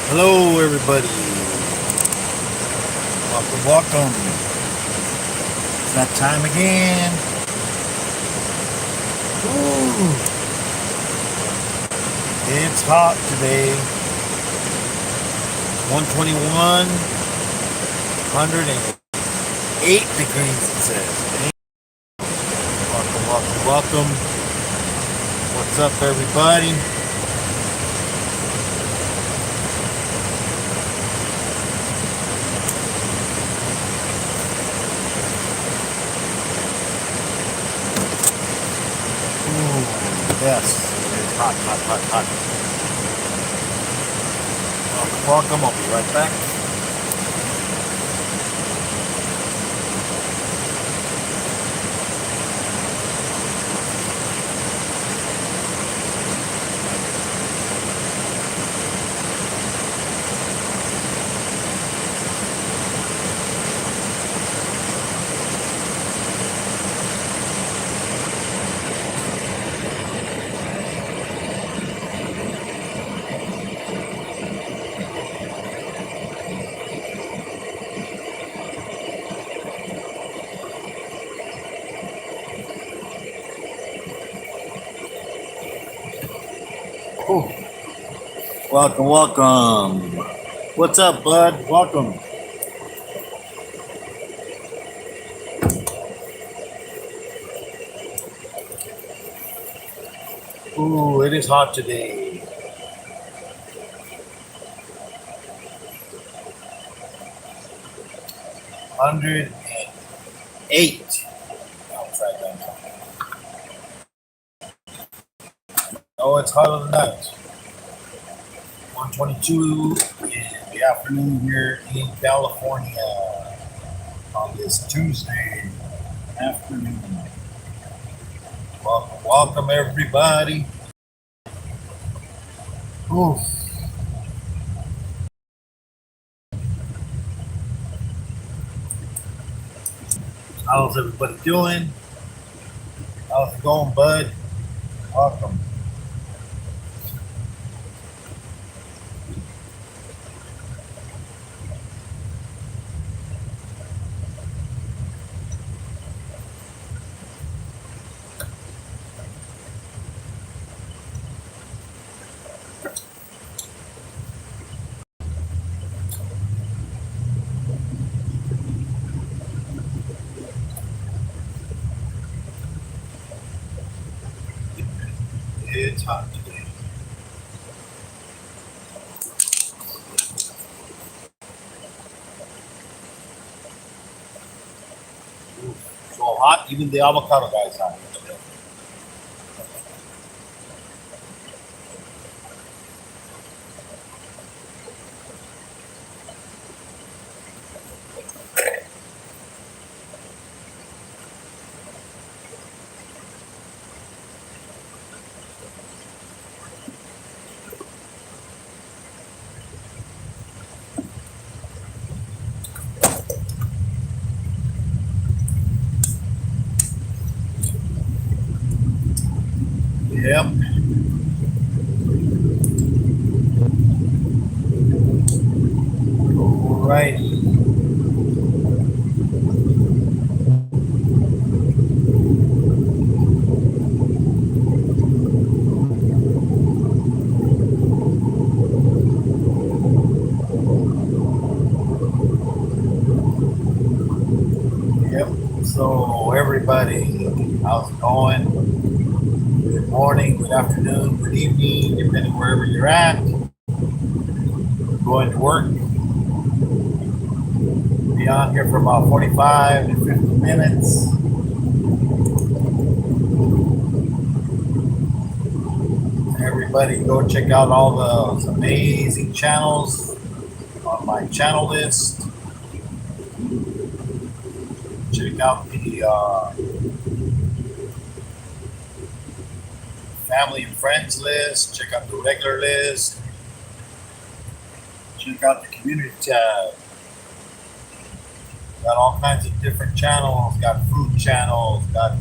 Hello, everybody. Welcome, welcome. It's that time again. Ooh, it's hot today. 121, 108 degrees, it says. Welcome, welcome, welcome. What's up, everybody? Ooh, yes, it's hot, hot, hot, hot. Welcome, welcome. I'll be right back. Ooh, welcome, welcome. What's up, bud? Welcome. Ooh, it is hot today. 108 outside right now. Oh, it's hotter than that. 122 in the afternoon here in California on this Tuesday afternoon. Welcome, welcome, everybody. Ooh, how's everybody doing? How's it going, bud? Welcome. It's hot today. Ooh, so hot, even the avocado guy is hot today. Yep. All right. Yep. So everybody, how's it going? Good morning, good afternoon, good evening, depending wherever you're at. Going to work. Be on here for about 45 to 50 minutes. Everybody go check out all those amazing channels on my channel list. Check out the family and friends list. Check out the regular list. Check out the community tab. Got all kinds of different channels. Got food channels. Got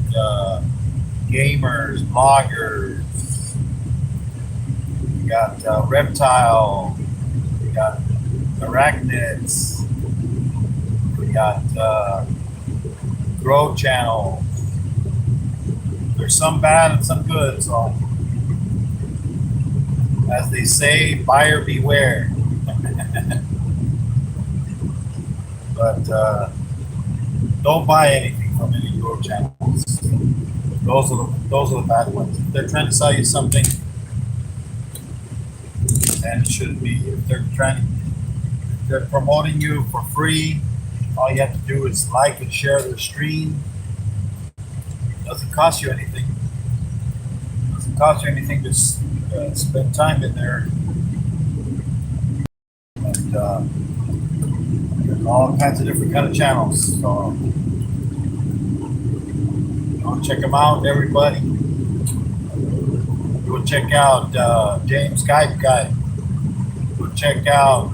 gamers, bloggers. We got reptile. We got arachnids. We got grow channels. There's some bad and some good. So, as they say, buyer beware. But don't buy anything from any grow channels. Those are the bad ones. If they're trying to sell you something, and it shouldn't be. If they're promoting you for free, all you have to do is like and share their stream. It doesn't cost you anything. It doesn't cost you anything to spend time in there. And there's all kinds of different kind of channels. So go check them out, everybody. Go check out James Skype Guy. Go check out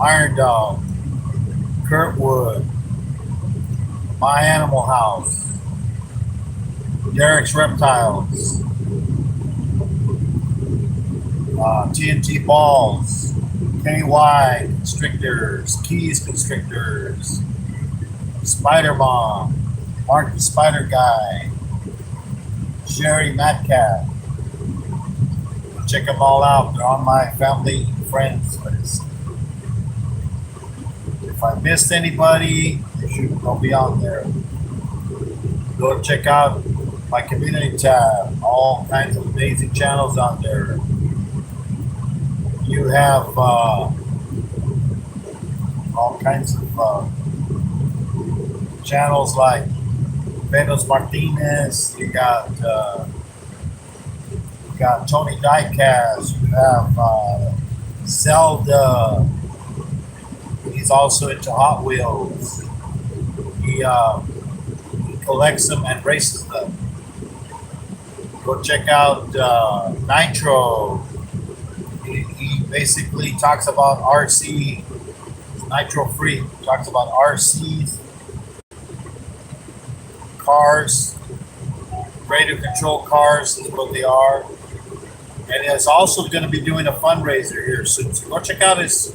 Iron Dog, Kurtwood, My Animal House, Derek's Reptiles, TNT Balls, KY Constrictors, Keys Constrictors, Spider Mom, Mark the Spider Guy, Sherry Metcalf. Check them all out. They're on my family and friends list. If I missed anybody, they'll be on there. Go check out my community tab. All kinds of amazing channels on there. You have all kinds of channels like Venus Martinez. You got Tony Diecast. You have Zelda. He's also into Hot Wheels. He collects them and races them. Go check out Nitro. He basically talks about RC. Nitro Freak talks about RCs, cars, radio control cars is what they are. And he's also going to be doing a fundraiser here soon. So go check out his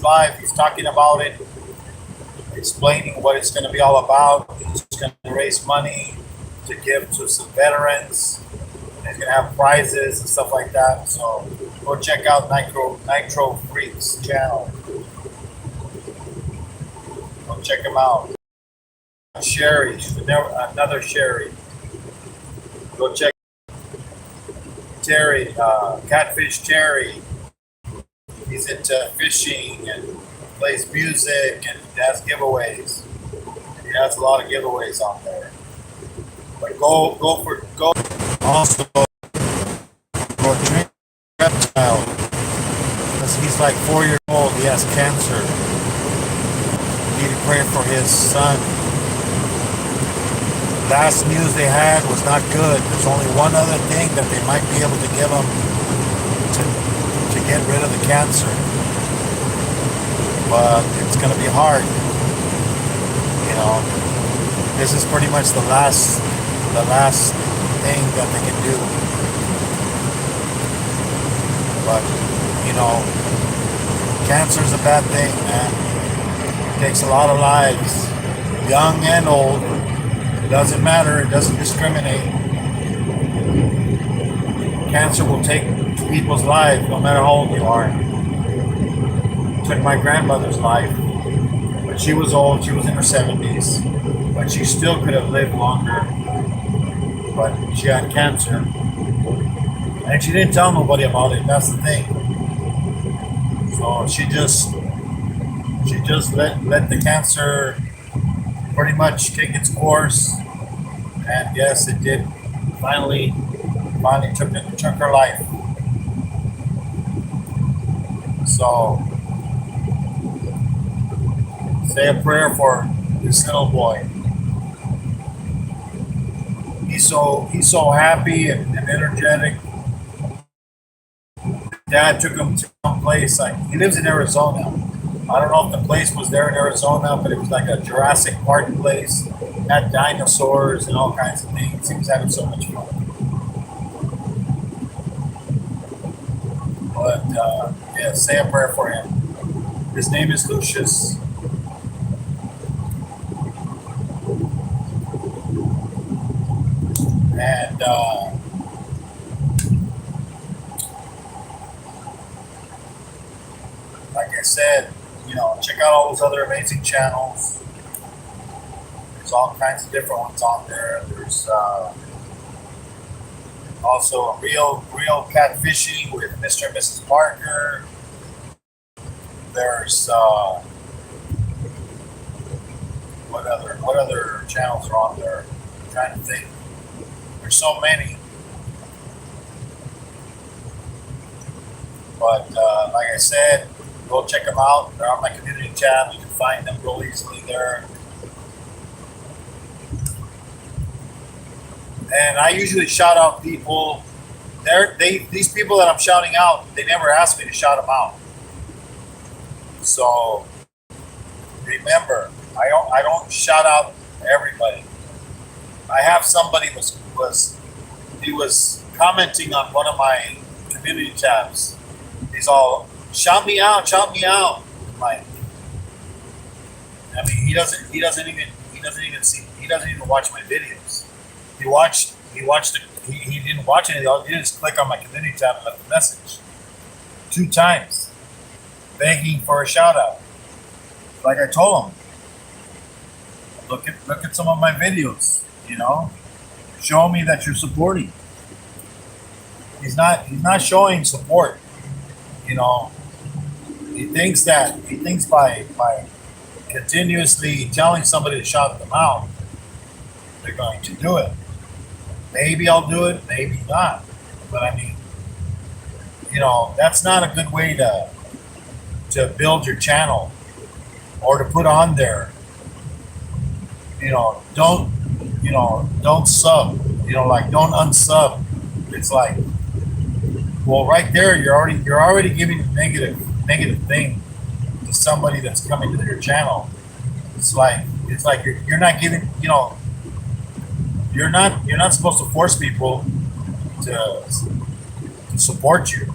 live. He's talking about it, explaining what it's going to be all about. He's going to raise money to give to some veterans. He's going to have prizes and stuff like that. So go check out Nitro Freaks channel. Go check him out. Sherry, she's another Sherry. Go check Terry, Catfish Terry. He's into fishing and plays music and has giveaways. He has a lot of giveaways on there. But go also go train Reptile, because he's like 4 years old. He has cancer. You need to pray for his son. Last news they had was not good. There's only one other thing that they might be able to give him to get rid of the cancer. But it's going to be hard. You know, this is pretty much the last thing that they can do. But, you know, cancer's a bad thing, man. It takes a lot of lives, young and old. It doesn't matter. It doesn't discriminate. Cancer will take people's lives, no matter how old you are. It took my grandmother's life. But she was old. She was in her 70s. But she still could have lived longer. But she had cancer. And she didn't tell nobody about it. That's the thing. So she just let the cancer pretty much take its course, and yes, it did. Finally took her life. So say a prayer for this little boy. He's so happy and energetic. Dad took him to some place, like he lives in Arizona. I don't know if the place was there in Arizona, but it was like a Jurassic Park place. It had dinosaurs and all kinds of things. He was having so much fun. But yeah, say a prayer for him. His name is Lucius. And like I said, check out all those other amazing channels. There's all kinds of different ones on there. There's also a real catfishing with Mr. and Mrs. Parker. There's what other channels are on there? I'm trying to think. There's so many. But like I said, go check them out. They're on my community tab. You can find them real easily there. And I usually shout out people. These people that I'm shouting out, they never ask me to shout them out. So remember, I don't shout out everybody. I have somebody was commenting on one of my community tabs. He's all, shout me out. Like, I mean, he doesn't even watch my videos. He didn't watch any. He just click on my community tab and left a message 2 times, begging for a shout out. Like I told him, look at some of my videos. Show me that you're supporting. He's not showing support. He thinks by continuously telling somebody to shout them out, they're going to do it. Maybe I'll do it, maybe not. But I mean, that's not a good way to build your channel or to put on there. Don't sub. Like, don't unsub. It's like, well, right there, you're already giving a negative thing to somebody that's coming to your channel. It's like you're not giving. You're not supposed to force people to support you.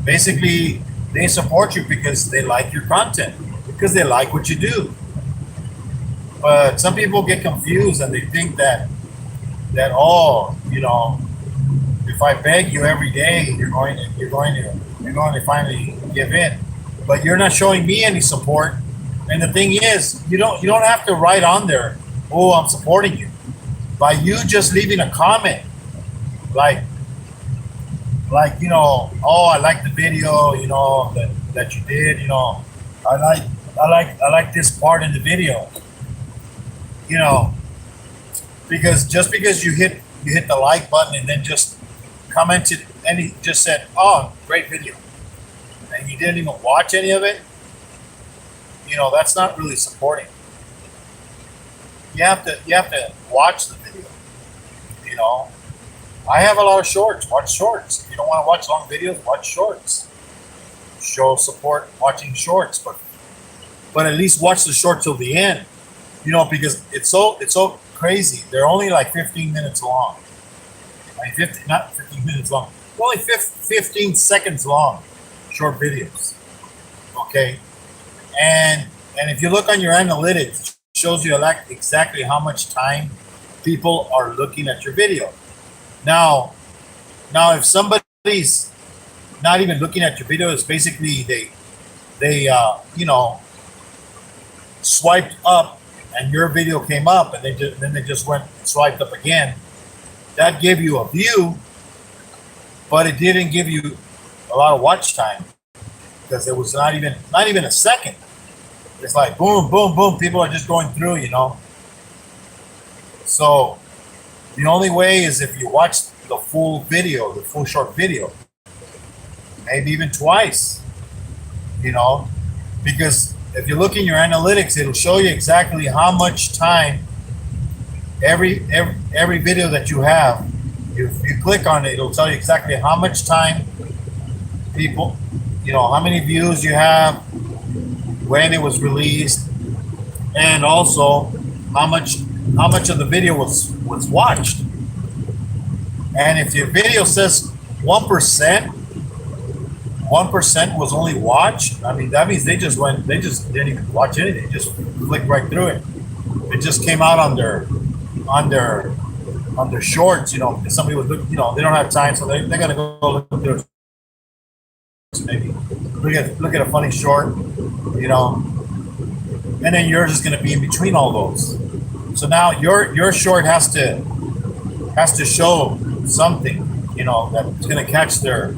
Basically, they support you because they like your content, because they like what you do. But some people get confused and they think that if I beg you every day, you're going to finally give in. But you're not showing me any support. And the thing is, you don't have to write on there, "Oh, I'm supporting you." By you just leaving a comment, like "Oh, I like the video, that you did, I like this part in the video." Because just because you hit the like button and then just commented and he just said, "Oh, great video," and you didn't even watch any of it, that's not really supporting. You have to watch the video. I have a lot of shorts. Watch shorts. If you don't want to watch long videos, watch shorts. Show support watching shorts, but at least watch the short till the end. Because it's so crazy. They're only like 15 minutes long. I mean, not 15 minutes long. They're only 15 seconds long. Short videos. Okay, and if you look on your analytics, it shows you exactly how much time people are looking at your video. Now, if somebody's not even looking at your video, it's basically they swiped up and your video came up, and then they just went and swiped up again. That gave you a view, but it didn't give you a lot of watch time because it was not even a second. It's like boom, boom, boom. People are just going through, So the only way is if you watch the full video, the full short video, maybe even twice, because if you look in your analytics, it'll show you exactly how much time every video that you have. If you click on it, it'll tell you exactly how much time people, how many views you have, when it was released, and also how much of the video was watched. And if your video says 1%, 1% was only watched. I mean, that means they just didn't even watch anything. They just clicked right through it. It just came out on their on their shorts. You know, if somebody was they don't have time, so they're gonna go look at their maybe look at a funny short, you know, and then yours is gonna be in between all those. So now your short has to show something, you know, that's gonna catch their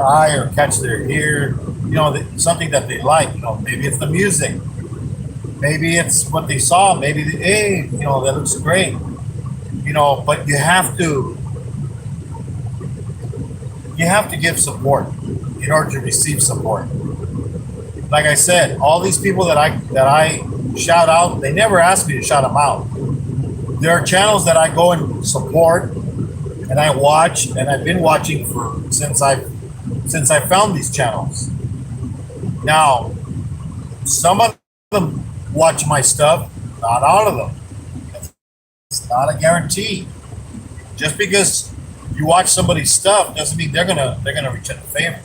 eye or catch their ear, you know, something that they like. You know, maybe it's the music, maybe it's what they saw, maybe hey, you know, that looks great, you know. But you have to give support in order to receive support. Like I said, all these people that I shout out, they never ask me to shout them out. There are channels that I go and support and I watch, and I've been watching for since I found these channels. Now, some of them watch my stuff, not all of them. It's not a guarantee. Just because you watch somebody's stuff doesn't mean they're gonna return the favor.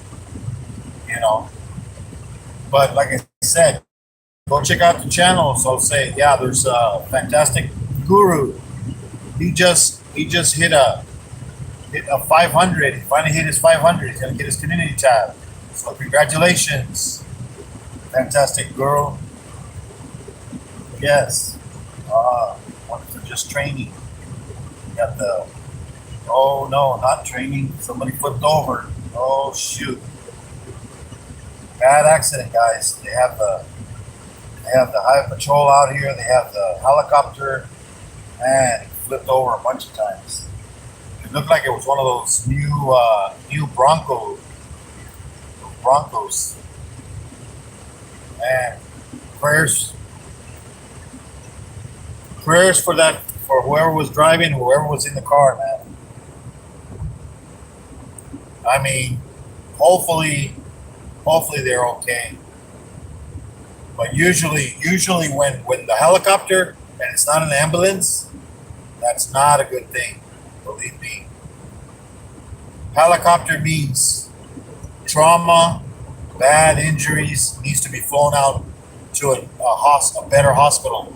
You know. But like I said, go check out the channels. I'll say, yeah, there's a fantastic guru. He just hit a 500. He finally hit his 500. He's gonna get his community tab. So congratulations, fantastic guru. Yes. For just training. You got the. Oh no, not training. Somebody flipped over. Oh shoot. Bad accident, guys. They have the highway patrol out here. They have the helicopter, and it flipped over a bunch of times. It looked like it was one of those new Broncos. And prayers for whoever was driving, whoever was in the car, man. I mean, hopefully they're okay. But usually when the helicopter and it's not an ambulance, that's not a good thing. Believe me. Helicopter means trauma, bad injuries, needs to be flown out to a better hospital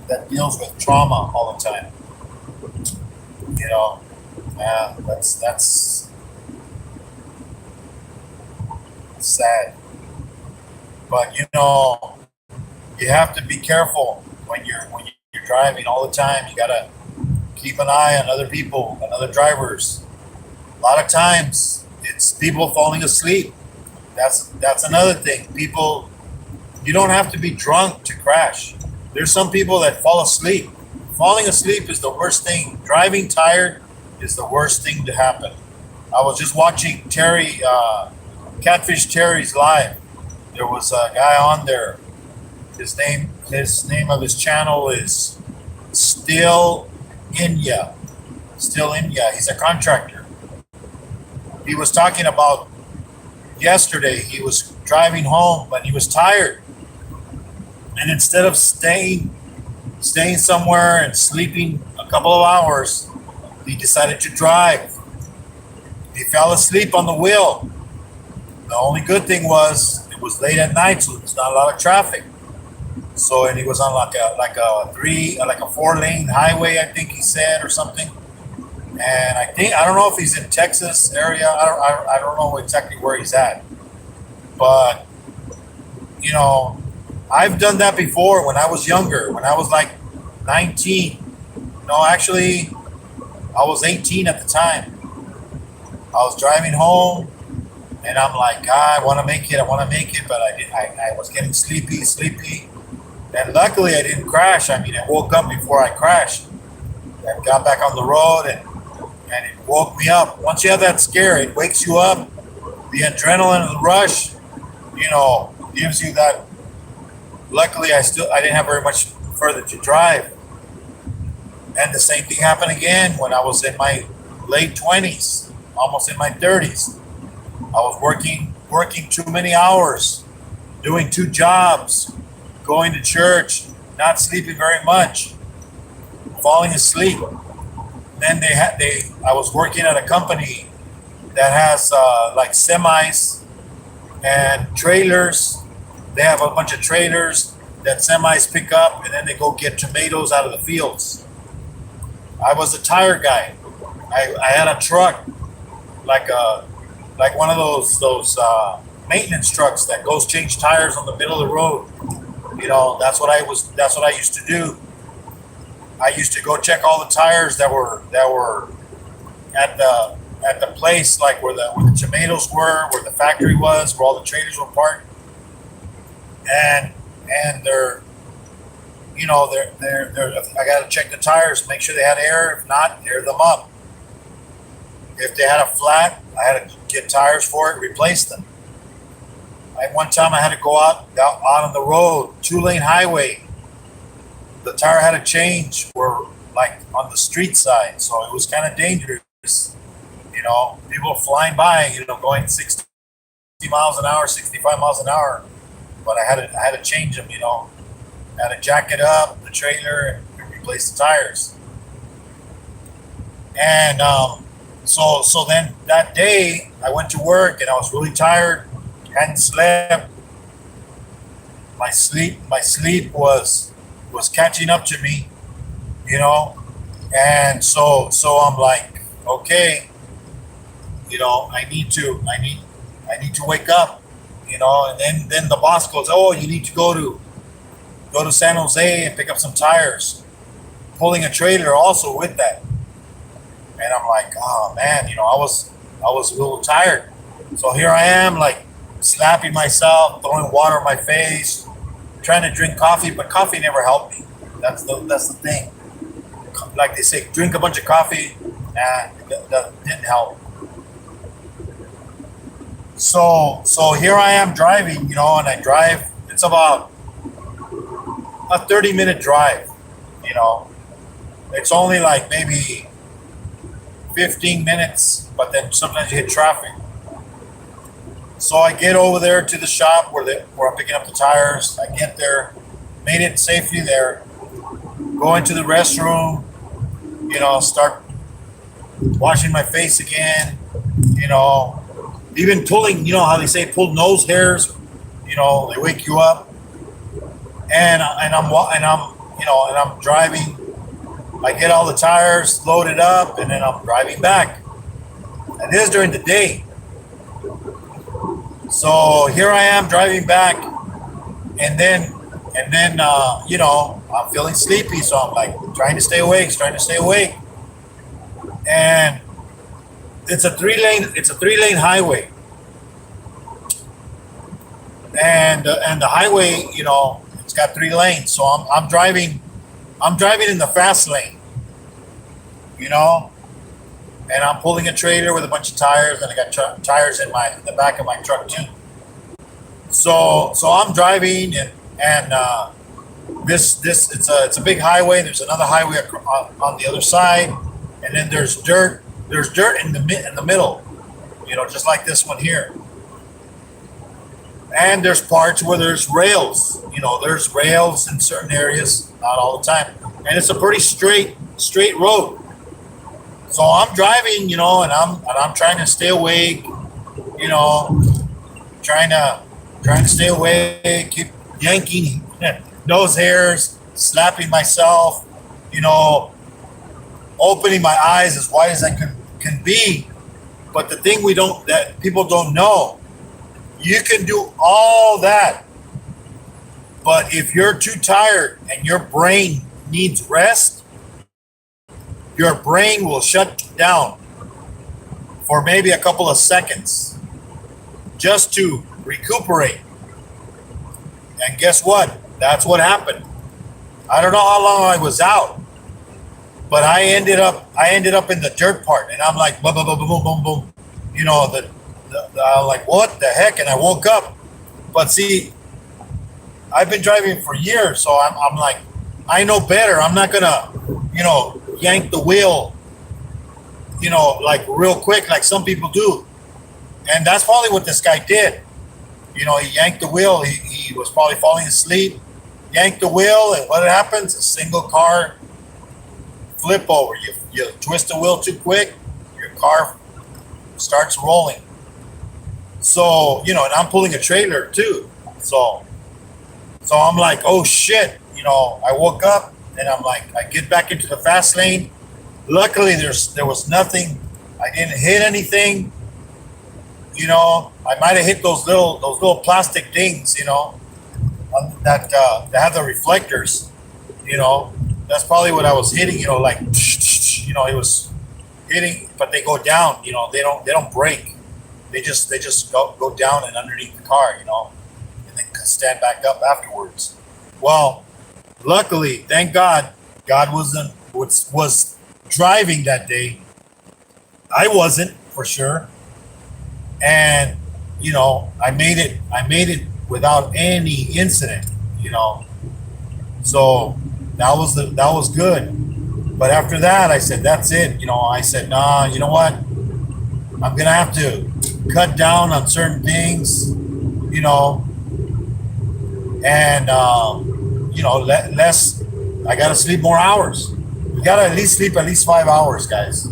that deals with trauma all the time. You know, that's sad. But you know, you have to be careful when you're driving all the time. You gotta keep an eye on other people and other drivers. A lot of times it's people falling asleep. That's another thing. People, you don't have to be drunk to crash. There's some people that fall asleep. Falling asleep is the worst thing. Driving tired is the worst thing to happen. I was just watching Catfish Terry's live. There was a guy on there. His name of his channel is Still Inya. Still Inya. He's a contractor. He was talking about yesterday. He was driving home, but he was tired. And instead of staying somewhere and sleeping a couple of hours, he decided to drive. He fell asleep on the wheel. The only good thing was it was late at night, so there's not a lot of traffic. So, and he was on like a 4-lane highway, I think he said, or something. And I don't know if he's in Texas area. I don't know exactly where he's at. But you know, I've done that before when I was younger. When I was like 19. No, actually, I was 18 at the time. I was driving home, and I'm like, God, I want to make it, but I was getting sleepy. And luckily, I didn't crash. I mean, I woke up before I crashed and got back on the road, and it woke me up. Once you have that scare, it wakes you up. The adrenaline and the rush, you know, gives you that. Luckily, I didn't have very much further to drive. And the same thing happened again when I was in my late 20s, almost in my 30s. I was working too many hours, doing 2 jobs, going to church, not sleeping very much, falling asleep. Then I was working at a company that has like semis and trailers. They have a bunch of trailers that semis pick up, and then they go get tomatoes out of the fields. I was a tire guy. I had a truck, like one of those maintenance trucks that goes change tires on the middle of the road. You know, that's what I used to do. I used to go check all the tires that were at the place, like where the tomatoes were, where the factory was, where all the trailers were parked, and they're I got to check the tires, make sure they had air. If not, air them up. If they had a flat, I had to get tires for it, replace them. One time I had to go out on the road, 2-lane highway. The tire had to change. We're like on the street side, so it was kind of dangerous. You know, people flying by, going 60 miles an hour, 65 miles an hour. But I had to change them. I had to jack it up, the trailer, and replace the tires. And so then that day I went to work and I was really tired, hadn't slept. My sleep was catching up to me, and so I'm like, okay, I need to wake up, and then the boss goes, oh, you need to go to San Jose and pick up some tires, pulling a trailer also with that. And I'm like, oh man, I was a little tired. So here I am, like slapping myself, throwing water on my face, trying to drink coffee, but coffee never helped me. That's the thing. Like they say, drink a bunch of coffee, and that didn't help. So here I am driving, and I drive. It's about a 30-minute drive. It's only like maybe 15 minutes, but then sometimes you hit traffic. So I get over there to the shop where I'm picking up the tires. I get there, made it safely there, go into the restroom, start washing my face again, even pulling, how they say pull nose hairs, they wake you up. And I'm driving. I get all the tires loaded up, and then I'm driving back. And this is during the day. So here I am driving back, and then I'm feeling sleepy, so I'm like trying to stay awake. And it's a three-lane highway, and the highway, it's got 3 lanes. So I'm driving in the fast lane, and I'm pulling a trailer with a bunch of tires, and I got tires in the back of my truck too. So I'm driving, and this it's a big highway. There's another highway on the other side, and then there's dirt. There's dirt in the middle, just like this one here. And there's parts where there's rails. There's rails in certain areas, not all the time. And it's a pretty straight road. So I'm driving, and I'm trying to stay awake, trying to stay awake, keep yanking nose hairs, slapping myself, opening my eyes as wide as I can be. But the thing that people don't know, you can do all that, but if you're too tired and your brain needs rest, your brain will shut down for maybe a couple of seconds just to recuperate. And guess what? That's what happened. I don't know how long I was out, but I ended up in the dirt part, and I'm like, boom, boom, boom, boom, boom, boom. I'm like, what the heck? And I woke up. But see, I've been driving for years, so I'm like, I know better. I'm not gonna, yank the wheel, like real quick, like some people do. And that's probably what this guy did. He yanked the wheel. He was probably falling asleep, yanked the wheel, and what happens? A single car flip over. You twist the wheel too quick, your car starts rolling. So, you know, and I'm pulling a trailer too. So I'm like, oh shit, you know, I woke up and I'm like, I get back into the fast lane. Luckily there was nothing. I didn't hit anything. You know, I might have hit those little plastic things, you know, that have the reflectors, you know. That's probably what I was hitting, you know, like you know, it was hitting, but they go down, you know, they don't break. They just go down and underneath the car, you know, and then stand back up afterwards. Well, luckily, thank God, God was driving that day. I wasn't for sure, and you know, I made it without any incident, you know. So that was good. But after that, I said, that's it. You know, I said, nah, you know what? I'm gonna have to cut down on certain things, you know, and you know, less. I gotta sleep more hours. You gotta at least sleep at least 5 hours, guys.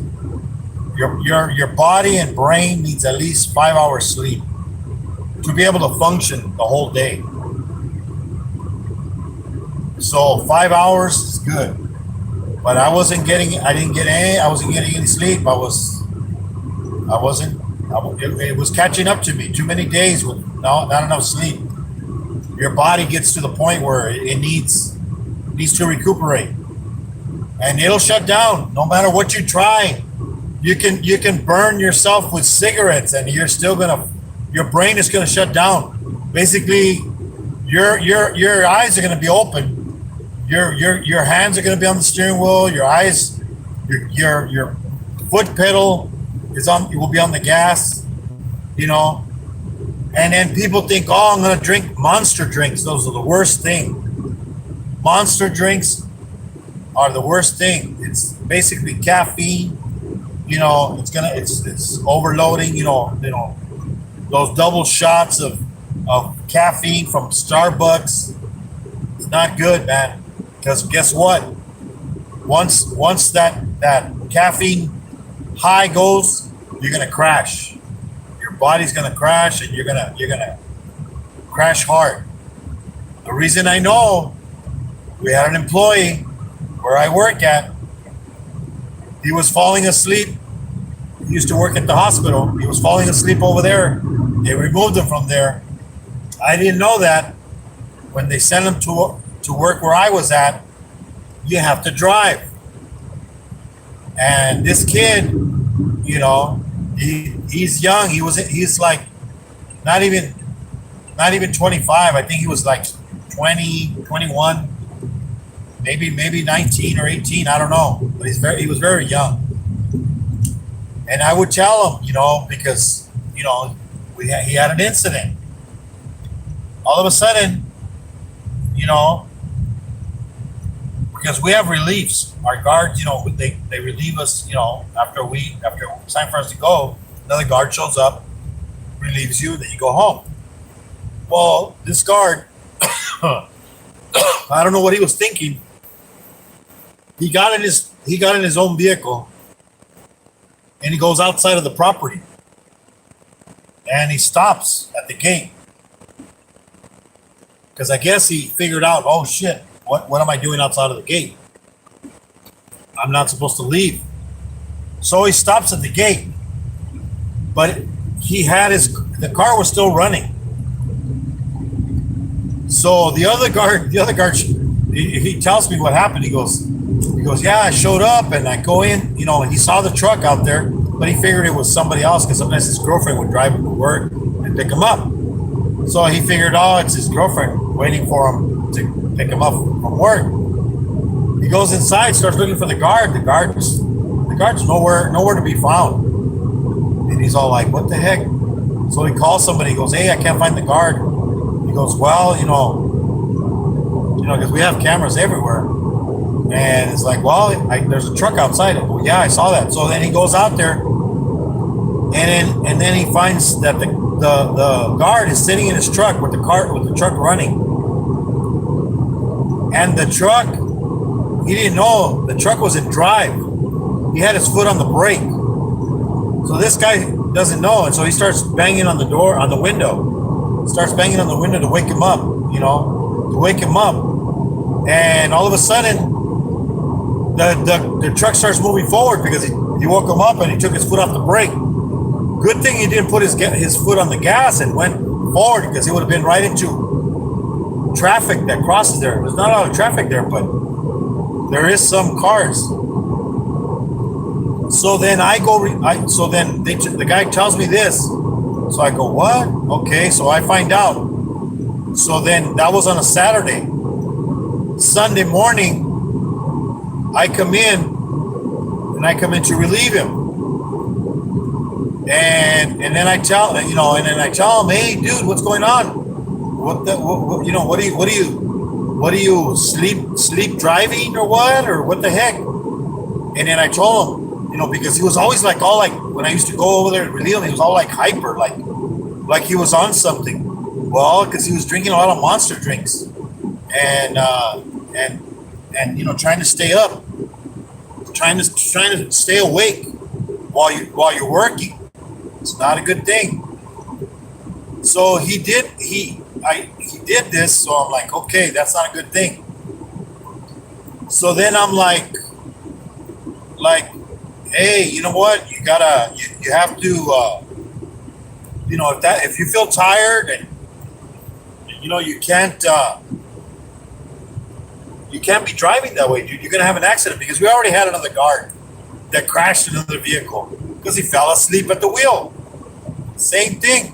Your body and brain needs at least 5 hours sleep to be able to function the whole day. So 5 hours is good. But I wasn't getting any sleep. I wasn't, it was catching up to me. Too many days with not enough sleep. Your body gets to the point where it needs to recuperate. And it'll shut down no matter what you try. You can burn yourself with cigarettes and your brain is gonna shut down. Basically, your eyes are gonna be open. Your hands are gonna be on the steering wheel, your eyes, your foot pedal will be on the gas, you know. And then people think, oh, I'm gonna drink Monster drinks. Those are the worst thing. Monster drinks are the worst thing. It's basically caffeine. You know, it's overloading. You know those double shots of caffeine from Starbucks. It's not good, man. Because guess what? Once that caffeine high goes, you're gonna crash. Your body's gonna crash, and you're gonna crash hard. The reason I know, we had an employee where I work at. He was falling asleep. He used to work at the hospital. He was falling asleep over there. They removed him from there. I didn't know that. When they sent him to work where I was at, you have to drive. And this kid, you know, he's young. He's like not even 25. I think he was like 20, 21, maybe 19 or 18. I don't know. But he was very young. And I would tell him, you know, because, you know, he had an incident. All of a sudden, you know, because we have reliefs. Our guards, you know, they relieve us, you know, after it's time for us to go, another guard shows up, relieves you, then you go home. Well, this guard, I don't know what he was thinking. He got in his own vehicle and he goes outside of the property and he stops at the gate. Because I guess he figured out, oh shit, what am I doing outside of the gate? I'm not supposed to leave. So he stops at the gate. But the car was still running. So the other guard, he tells me what happened. He goes, yeah, I showed up and I go in, you know, and he saw the truck out there, but he figured it was somebody else because sometimes his girlfriend would drive him to work and pick him up. So he figured, oh, it's his girlfriend waiting for him to pick him up from work. He goes inside, starts looking for the guard. The guard's nowhere to be found. And he's all like, what the heck? So he calls somebody. He goes, hey, I can't find the guard. He goes, well, you know, because we have cameras everywhere. And it's like, well, there's a truck outside. Well, yeah, I saw that. So then he goes out there, and then he finds that the guard is sitting in his truck with the truck running. And the truck, he didn't know the truck was in drive. He had his foot on the brake. So this guy doesn't know, and so he starts banging on the door, on the window, starts banging on the window to wake him up, to wake him up, and all of a sudden, the truck starts moving forward because he woke him up and he took his foot off the brake. Good thing he didn't put his foot on the gas and went forward, because he would have been right into traffic that crosses there. There's not a lot of traffic there, but there is some cars. So then the guy tells me this. So I go, what? Okay, so I find out. So then that was on a Saturday. Sunday morning, I come in to relieve him. And then I tell him, hey, dude, what's going on? What are you sleep driving or what? Or what the heck? And then I told him, because he was always like when I used to go over there and relieve him, he was all like hyper, like he was on something. Well, because he was drinking a lot of Monster drinks, and trying to stay up, trying to stay awake while you're working. It's not a good thing. So he did this. So I'm like, okay, that's not a good thing. So then I'm like, hey, you know what? You have to, if you feel tired and you can't be driving that way, dude. You're gonna have an accident, because we already had another guard that crashed another vehicle because he fell asleep at the wheel. Same thing.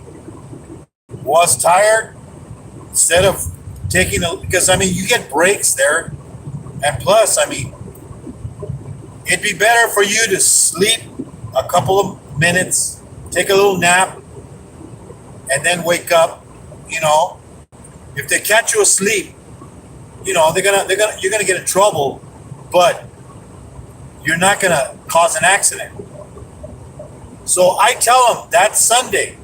Was tired. Instead of because you get breaks there, and plus, it'd be better for you to sleep a couple of minutes, take a little nap, and then wake up. If they catch you asleep, you're gonna get in trouble, but you're not gonna cause an accident. So I tell them that Sunday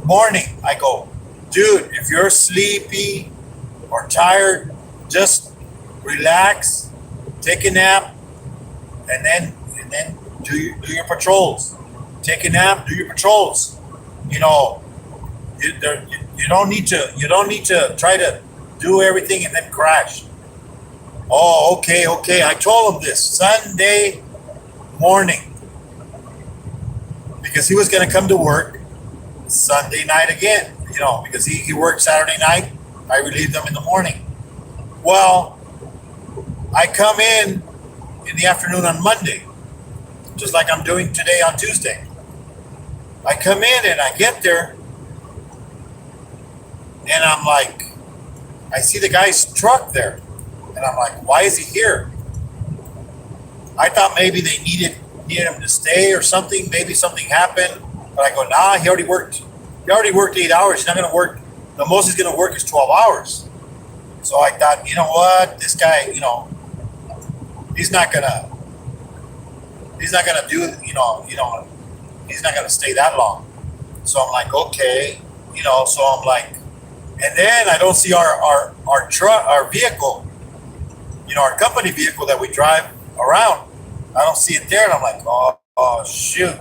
morning, I go, dude, if you're sleepy or tired, just relax, take a nap, and then do your patrols. Take a nap, do your patrols. You don't need to try to do everything and then crash. Oh, okay. I told him this Sunday morning, because he was going to come to work Sunday night again, because he worked Saturday night. I relieved him in the morning. Well, I come in the afternoon on Monday, just like I'm doing today on Tuesday. I come in and I get there, and I'm like, I see the guy's truck there, and I'm like, why is he here? I thought maybe they needed him to stay or something. Maybe something happened, but I go, nah, he already worked 8 hours. He's not going to work. The most he's going to work is 12 hours. So I thought, you know what, this guy, he's not gonna do, he's not gonna stay that long. So I'm like, okay, so I'm like, and then I don't see our truck, our vehicle, our company vehicle that we drive around. I don't see it there, and I'm like, oh shoot.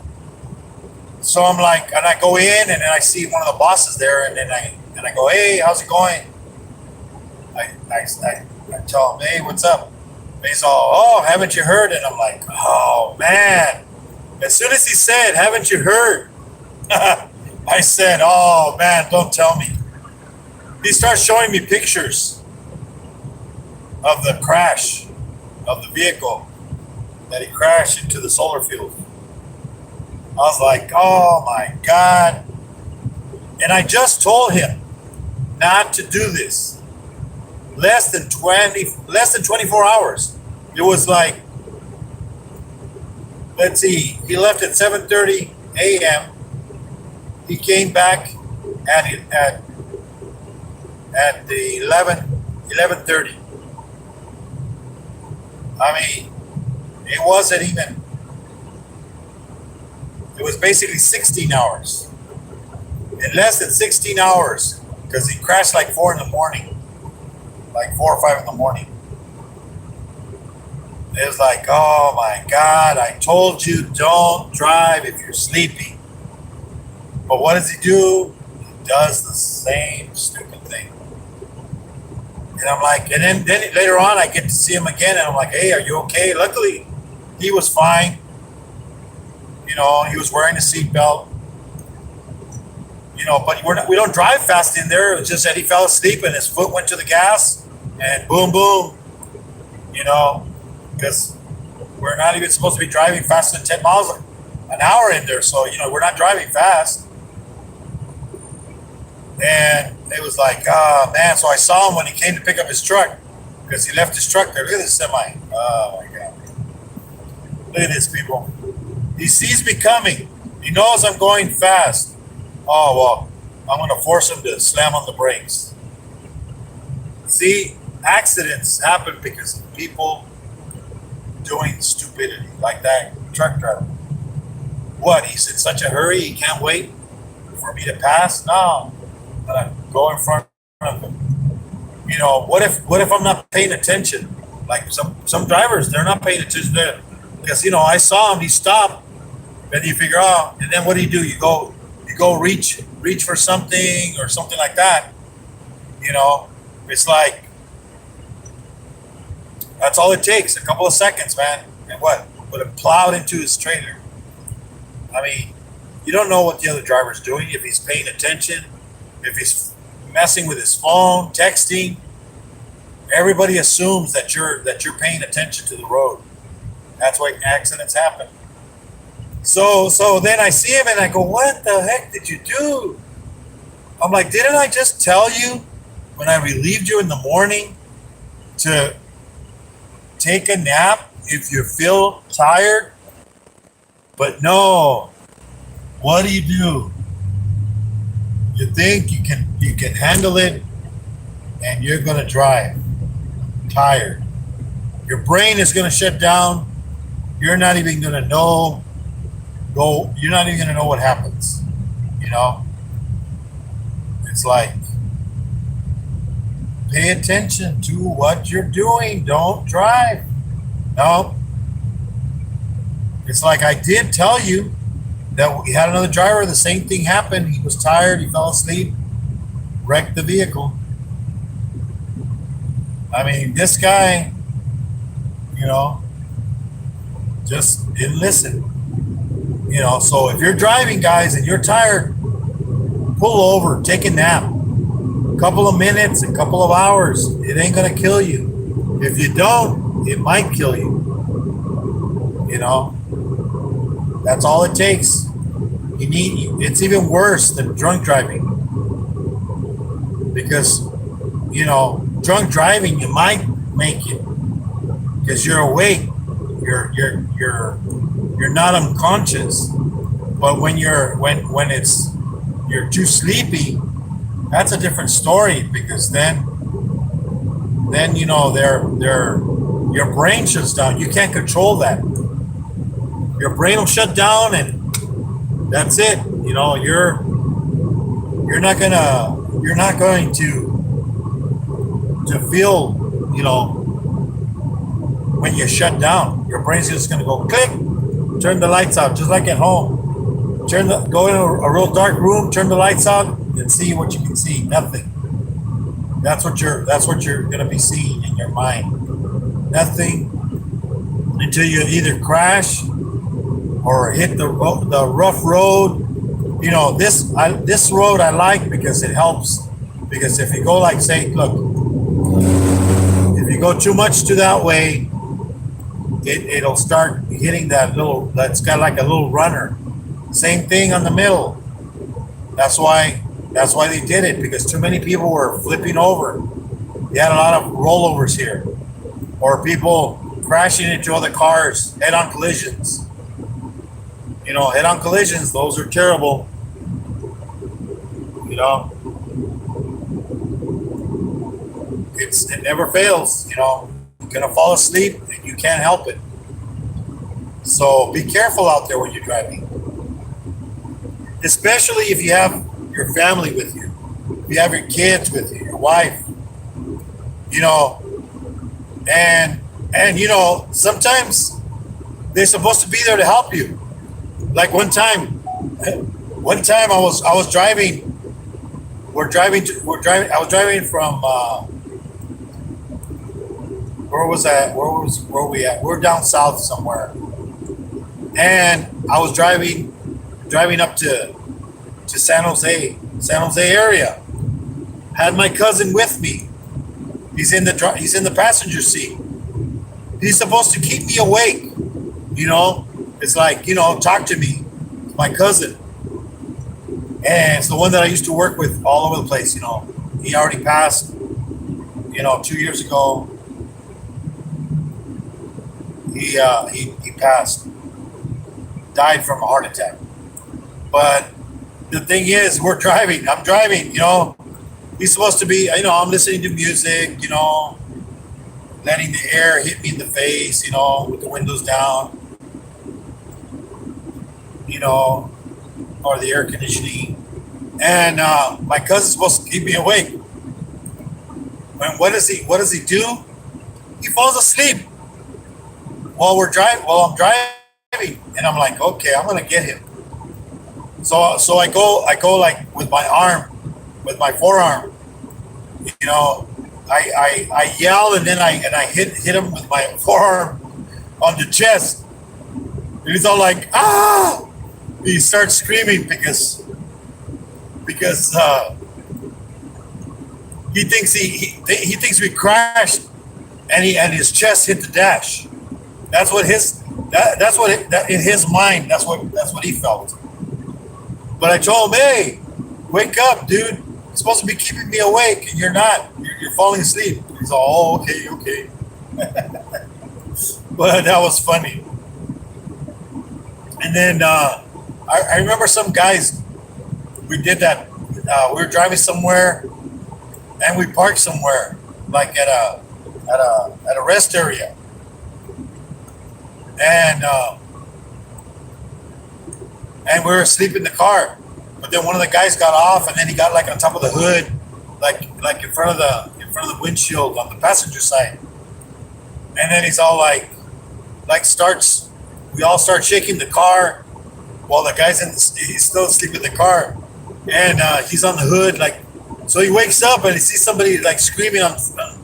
So I'm like, and I go in, and then I see one of the bosses there, and then I go, hey, how's it going? I tell him, hey, what's up? And he's all, oh, haven't you heard? And I'm like, oh man. As soon as he said, haven't you heard? I said, oh man, don't tell me. He starts showing me pictures of the crash of the vehicle that he crashed into the solar field. I was like, oh my God. And I just told him not to do this. Less than 24 hours. It was like, let's see, he left at 7:30 a.m. He came back at the 11:30. It wasn't even, it was basically 16 hours. In less than 16 hours, because he crashed like 4 in the morning. Like 4 or 5 in the morning. It was like, oh my God, I told you don't drive if you're sleepy. But what does he do? He does the same stupid thing. And I'm like, and then later on, I get to see him again, and I'm like, hey, are you okay? Luckily, he was fine. You know, he was wearing a seatbelt. You know, but we don't drive fast in there. It's just that he fell asleep and his foot went to the gas, and boom, boom. You know, because we're not even supposed to be driving faster than 10 miles an hour in there. So, you know, we're not driving fast. And it was like, oh man. So I saw him when he came to pick up his truck, because he left his truck there. Look at this semi. Oh my God. Look at this, people. He sees me coming. He knows I'm going fast. Oh, well, I'm going to force him to slam on the brakes. See, accidents happen because of people doing stupidity, like that truck driver. What? He's in such a hurry, he can't wait for me to pass? No, I'm gonna go in front of him. You know, what if I'm not paying attention? Like some drivers, they're not paying attention there, because you know, I saw him, he stopped, and you figure out, and then what do? You go reach for something or something like that. You know, it's like, that's all it takes, a couple of seconds, man. And what? Would have plowed into his trailer. I mean, you don't know what the other driver's doing, if he's paying attention, if he's messing with his phone, texting. Everybody assumes that you're paying attention to the road. That's why accidents happen. So then I see him and I go, what the heck did you do? I'm like, didn't I just tell you when I relieved you in the morning to take a nap if you feel tired? But no, what do? You think you can handle it, and you're gonna drive tired. Your brain is gonna shut down. You're not even gonna know. You're not even gonna know what happens. You know, it's like, pay attention to what you're doing. Don't drive. No. It's like, I did tell you that we had another driver. The same thing happened. He was tired. He fell asleep, wrecked the vehicle. I mean, this guy, you know, just didn't listen. You know, so if you're driving, guys, and you're tired, pull over, take a nap. A couple of minutes, a couple of hours. It ain't gonna kill you. If you don't, it might kill you. You know, that's all it takes. It's even worse than drunk driving, because, you know, drunk driving, you might make it because you're awake, you're not unconscious. But when you're too sleepy, that's a different story, because then you know, your brain shuts down. You can't control that. Your brain will shut down, and that's it. You know, you're not going to feel, you know, when you shut down. Your brain's just gonna go click, turn the lights out, just like at home. Go in a real dark room, turn the lights out, and see what you can see. Nothing. That's what you're gonna be seeing in your mind. Nothing until you either crash or hit the rough road. You know, this road I like because it helps. Because if you go, like, say, look, if you go too much to that way, it'll start hitting that's got like a little runner. Same thing on the middle. That's why they did it, because too many people were flipping over. You had a lot of rollovers here, or people crashing into other cars, head-on collisions. You know, head-on collisions, those are terrible. You know, it never fails. You know, you're gonna fall asleep and you can't help it. So be careful out there when you're driving, especially if you have your family with you, if you have your kids with you, your wife. You know, and And sometimes they're supposed to be there to help you. Like one time I was driving. I was driving from where was that? Where were we at? We're down south somewhere, and I was driving up to San Jose area. Had my cousin with me. He's in the passenger seat. He's supposed to keep me awake. It's like, talk to me. My cousin. And it's the one that I used to work with all over the place. He already passed, 2 years ago. He passed, died from a heart attack. But the thing is, I'm driving, he's supposed to be, I'm listening to music, letting the air hit me in the face, with the windows down, or the air conditioning. And my cousin's supposed to keep me awake. And what does he do? He falls asleep while I'm driving. And I'm like, okay, I'm gonna get him. So I go like with my forearm, I yell, and then I hit him with my forearm on the chest. And he's all like, ah! He starts screaming because he thinks we crashed, and his chest hit the dash. That's what in his mind, that's what he felt. But I told him, hey, wake up, dude. You're supposed to be keeping me awake, and you're not. You're falling asleep. He's all, oh, okay. But that was funny. And then I remember some guys, we did that. We were driving somewhere, and we parked somewhere, like at a rest area. And we were asleep in the car. But then one of the guys got off, and then he got like on top of the hood, like in front of the windshield on the passenger side. And then he's all like we all start shaking the car while the guy's he's still asleep in the car. And he's on the hood, like, so he wakes up and he sees somebody like screaming on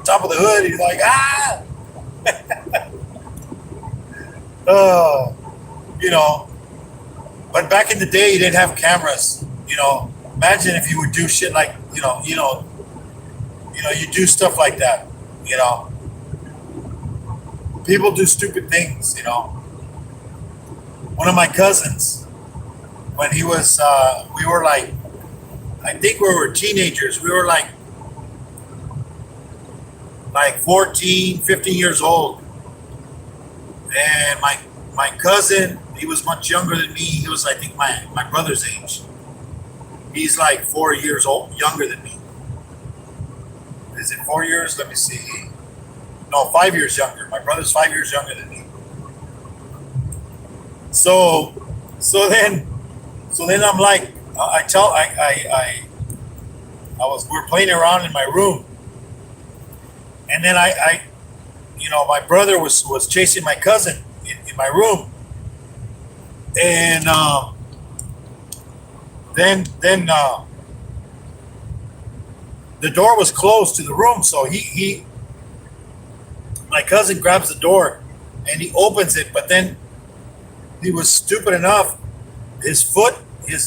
top of the hood. He's like, ah! Oh, But back in the day, you didn't have cameras. Imagine if you would do shit like, you do stuff like that. People do stupid things. One of my cousins, when he was, we were like, I think we were teenagers. We were like 14, 15 years old. And my cousin, he was much younger than me. He was, I think, my brother's age. He's like 4 years younger than me. Is it 4 years? Let me see. No, 5 years younger. My brother's 5 years younger than me. So then I'm like, we're playing around in my room, and then my brother was chasing my cousin in my room, and then the door was closed to the room, so my cousin grabs the door and he opens it, but then he was stupid enough, his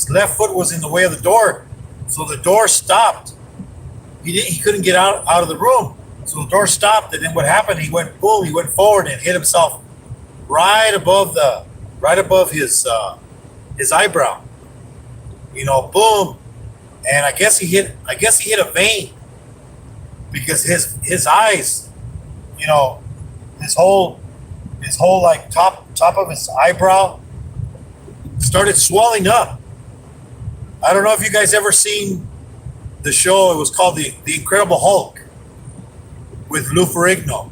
left foot was in the way of the door, so the door stopped. He couldn't get out of the room, so the door stopped. And then what happened? He went forward and hit himself right above his eyebrow. Boom. And I guess he hit a vein, because his eyes, his whole like top of his eyebrow started swelling up. I don't know if you guys ever seen the show. It was called the Incredible Hulk with Lou Ferrigno.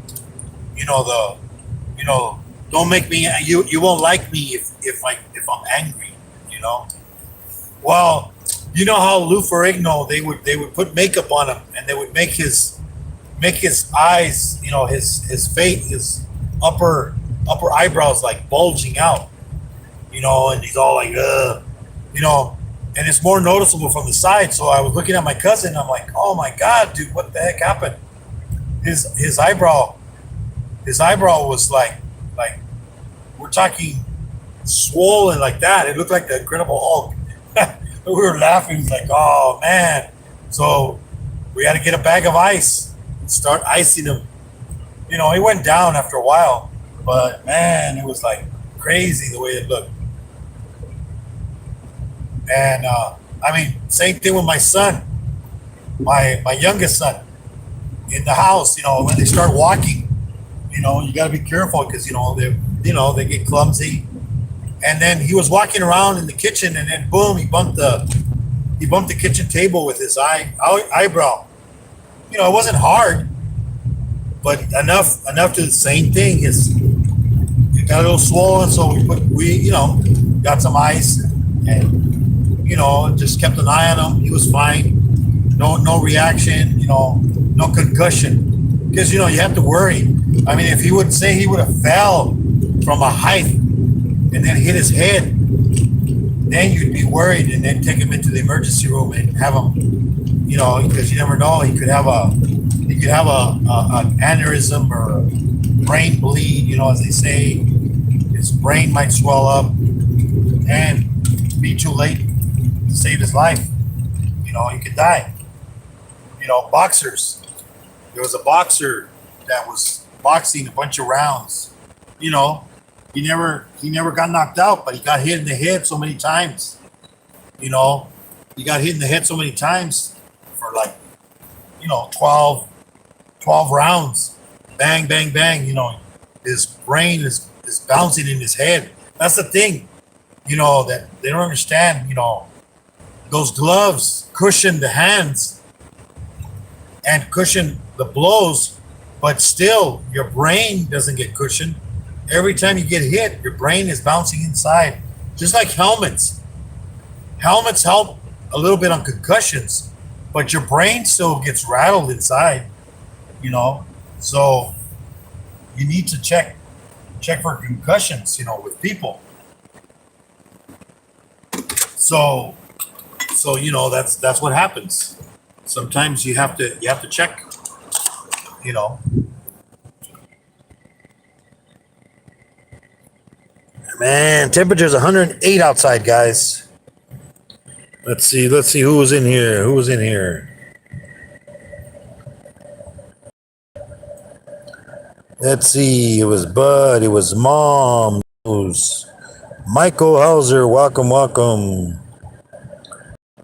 Don't make me, you won't like me if I'm angry. Well, you know how Lou Ferrigno, they would put makeup on him, and they would make his eyes, his face, upper eyebrows like bulging out, and he's all like, you know, and it's more noticeable from the side. So I was looking at my cousin. I'm like, oh my god, dude, what the heck happened? His eyebrow was like we're talking swollen like that. It looked like the Incredible Hulk. We were laughing. It's like, oh man. So we had to get a bag of ice and start icing him. He went down after a while, but man, it was like crazy the way it looked. And I mean, same thing with my son, my youngest son, in the house. When they start walking, you got to be careful because they get clumsy. And then he was walking around in the kitchen, and then boom, he bumped the kitchen table with his eyebrow. It wasn't hard, but enough to the same thing. It got a little swollen, so we got some ice and just kept an eye on him. He was fine. No reaction. No concussion. Because you have to worry. I mean, if he would say he would have fell from a height and then hit his head, then you'd be worried, and then take him into the emergency room and have him, because you never know. He could have an aneurysm or a brain bleed. As they say, his brain might swell up and be too late to save his life. He could die. Boxers. There was a boxer that was boxing a bunch of rounds. He never got knocked out, but he got hit in the head so many times. He got hit in the head so many times for 12 rounds. Bang, bang, bang. His brain is bouncing in his head. That's the thing, that they don't understand. Those gloves cushion the hands and cushion the blows, but still your brain doesn't get cushioned. Every time you get hit, your brain is bouncing inside, just like helmets. Helmets help a little bit on concussions, but your brain still gets rattled inside, so you need to check for concussions, with people. So that's what happens. Sometimes you have to check, Man, temperature's 108 outside, guys. Let's see who was in here. Let's see, it was Bud, it was Mom, it was Michael Hauser. Welcome.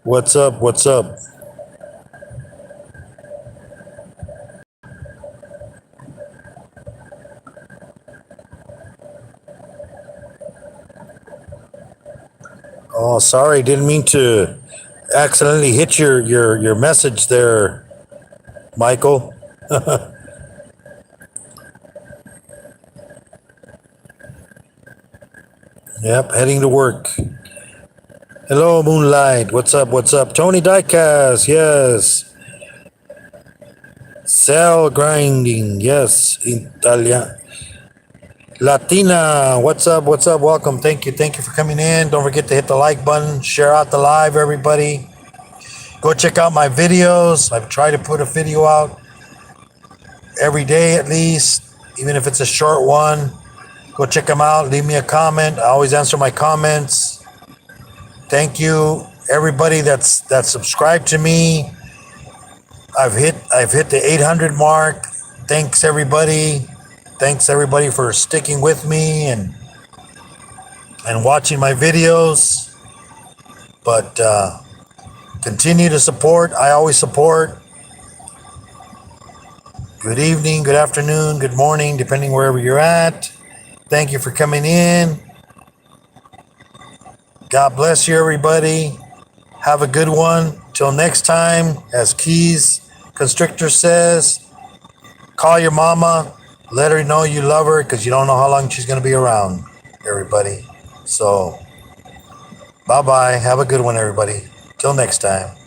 What's up? Oh, sorry, didn't mean to accidentally hit your message there, Michael. Yep, heading to work. Hello, Moonlight. What's up? Tony Diecast, yes. Cell grinding, yes. Italia. Latina, what's up? Welcome. Thank you for coming in. Don't forget to hit the like button, share out the live, everybody. Go check out my videos. I've tried to put a video out every day at least, even if it's a short one. Go check them out. Leave me a comment. I always answer my comments. Thank you, everybody that's subscribed to me. I've hit the 800 mark. Thanks everybody for sticking with me and watching my videos. But continue to support. I always support. Good evening, good afternoon, good morning, depending wherever you're at. Thank you for coming in. God bless you, everybody. Have a good one. Till next time, as Keys Constrictor says, call your mama. Let her know you love her because you don't know how long she's going to be around, everybody. So, bye-bye. Have a good one, everybody. Till next time.